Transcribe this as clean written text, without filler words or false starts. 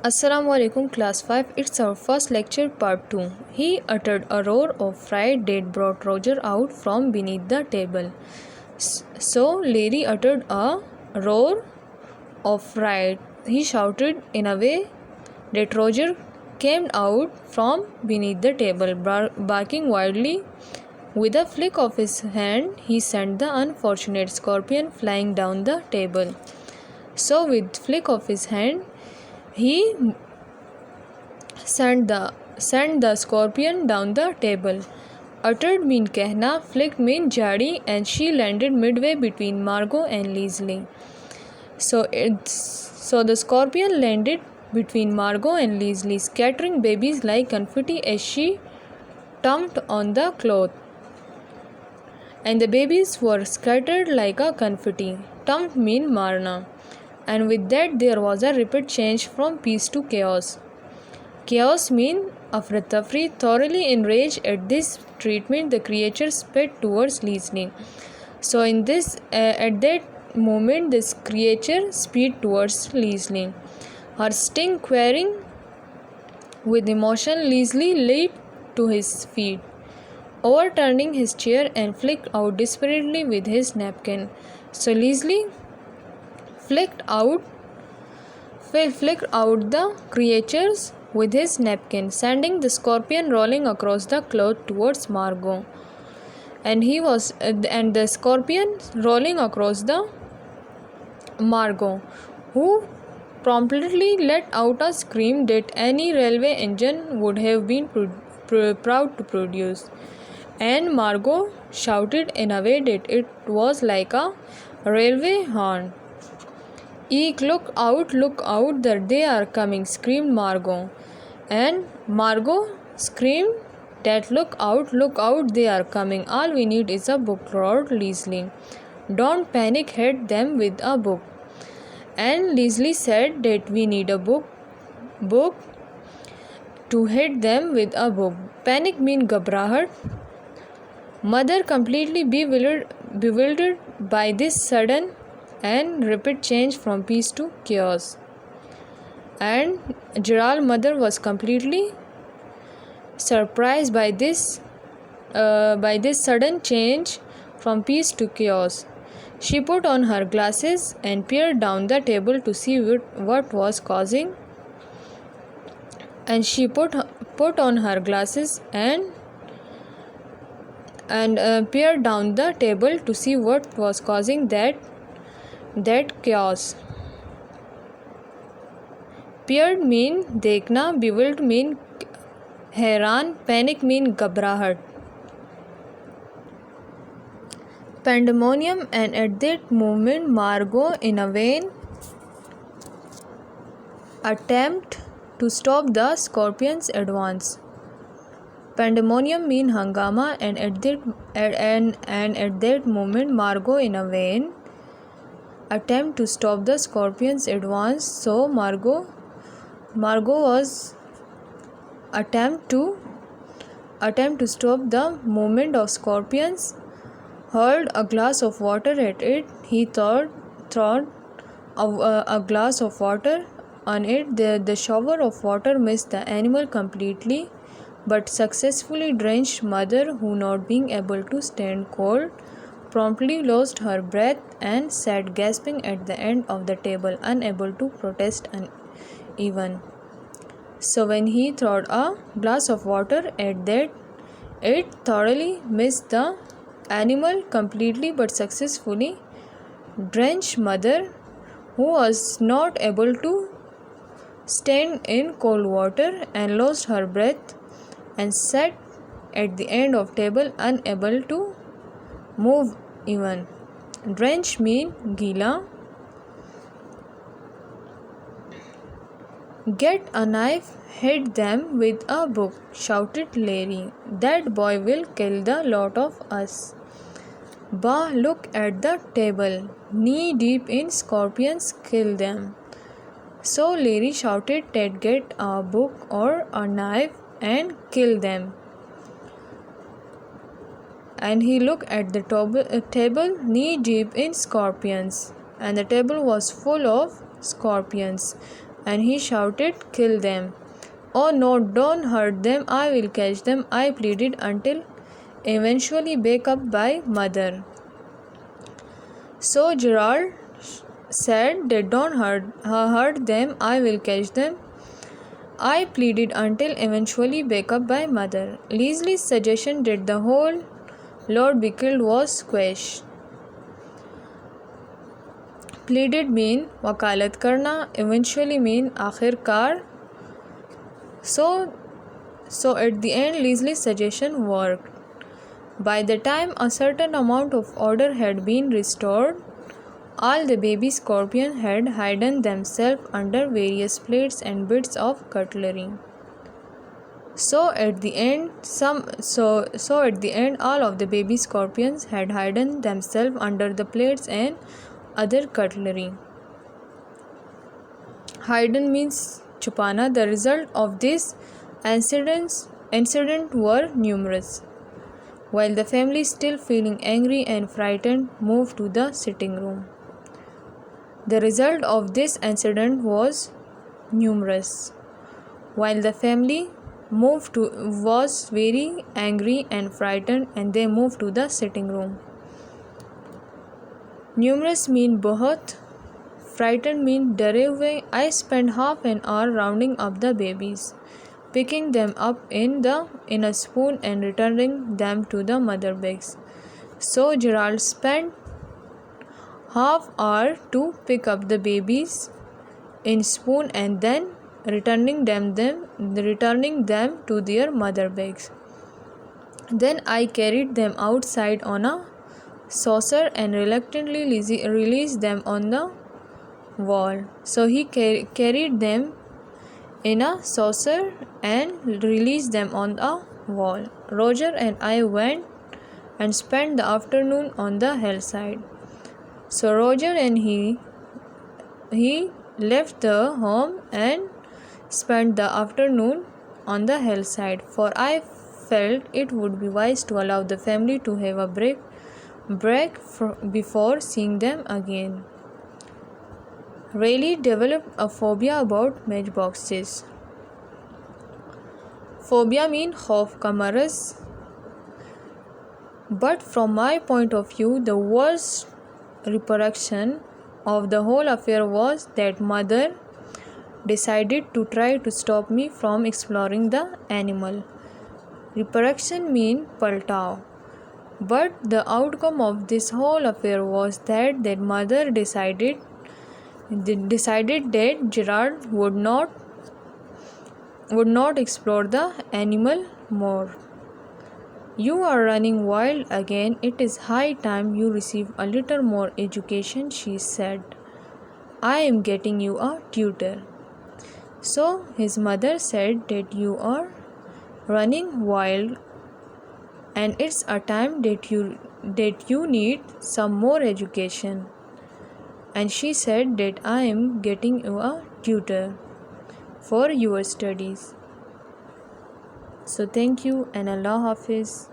Assalamu alaikum class 5. It's our first lecture part 2. He uttered a roar of fright that brought Roger out from beneath the table. So Larry uttered a roar of fright. He shouted in a way that Roger came out from beneath the table, barking wildly. With a flick of his hand, he sent the unfortunate scorpion flying down the table. So with flick of his hand, he sent the scorpion down the table. Uttered mean कहना, flicked mean झाड़ी, and she landed midway between Margot and Leslie. So the scorpion landed between Margot and Leslie, scattering babies like confetti as she thumped on the cloth. And the babies were scattered like a confetti. Thumped mean marna. And with that there was a rapid change from peace to chaos. Chaos mean afra-tafri. Thoroughly enraged at this treatment, the creature sped towards Leslie. So at that moment, this creature sped towards Leslie. Her sting quivering with emotion, Leslie leaped to his feet, overturning his chair and flicked out desperately with his napkin. So Leslie flicked out the creatures with his napkin, sending the scorpion rolling across the cloth towards Margot. And the scorpion rolling across the Margot, who promptly let out a scream that any railway engine would have been proud to produce. And Margot shouted in a way that it was like a railway horn. Eek, look out, that they are coming, screamed Margot. And Margot screamed that look out, they are coming. All we need is a book, roared Leslie. Don't panic, hit them with a book. And Leslie said that we need a book to hit them with a book. Panic mean ghabrahat. Mother, completely bewildered by this sudden and rapid change from peace to chaos. And Gerald's mother was completely surprised by this sudden change from peace to chaos. She put on her glasses and peered down the table to see what was causing. And she put on her glasses and peered down the table to see what was causing that chaos. Peered mean देखना, bewildered mean हैरान, panic mean घबराहट. Pandemonium, and at that moment Margot, in a vain attempt to stop the scorpion's advance. Pandemonium mean hangama, and at that moment Margot, in a vain attempt to stop the scorpion's advance. So Margot was attempt to stop the movement of scorpions, hurled a glass of water at it. He threw a glass of water on it. The shower of water missed the animal completely, but successfully drenched Mother, who, not being able to stand cold, promptly lost her breath and sat gasping at the end of the table, unable to protest even. So when he threw a glass of water at that, it thoroughly missed the animal completely, but successfully drenched Mother, who was not able to stand in cold water and lost her breath and sat at the end of table, unable to move even. Drench mean gila. Get a knife, hit them with a book, shouted Larry. That boy will kill the lot of us. Bah, look at the table, knee deep in scorpions, kill them. So Larry shouted that get a book or a knife and kill them. And he looked at the table knee deep in scorpions, and the table was full of scorpions. and he shouted, "Kill them." "Oh no, don't hurt them, I will catch them," I pleaded, until eventually backed up by mother. So Gerald said that don't hurt them, I will catch them, I pleaded, until eventually backed up by mother. Leslie's suggestion that the whole lot be killed was squashed. Pleaded mean वकालत करना, eventually mean आखिरकार. So at the end Leslie's suggestion worked. By the time a certain amount of order had been restored, all the baby scorpions had hidden themselves under various plates and bits of cutlery. So at the end, all of the baby scorpions had hidden themselves under the plates and other cutlery. Hidden means chupana. The result of this incident were numerous. While the family, still feeling angry and frightened, moved to the sitting room. The result of this incident was numerous. While the family was very angry and frightened, and they moved to the sitting room. Numerous mean बहुत, frightened mean डरे हुए. I spent half an hour rounding up the babies, picking them up in a spoon and returning them to the mother bags. So Gerald spent half hour to pick up the babies in spoon and then returning them to their mother bags. Then I carried them outside on a saucer and reluctantly released them on the wall. So he carried them in a saucer and released them on a wall. Roger and I went and spent the afternoon on the hillside. So Roger and he left the home and spent the afternoon on the hillside, for I felt it would be wise to allow the family to have a break before seeing them again. Rayleigh developed a phobia about matchboxes. Phobia means खौफ का मरज़. But from my point of view, the worst repercussion of the whole affair was that mother decided to try to stop me from exploring the animal. Repercussion mean paltao. But the outcome of this whole affair was that mother decided that Gerald would not explore the animal more. "You are running wild again. It is high time you receive a little more education," she said. "I am getting you a tutor." So his mother said that you are running wild and it's a time that you need some more education. And she said that I am getting you a tutor for your studies. So thank you and Allah Hafiz.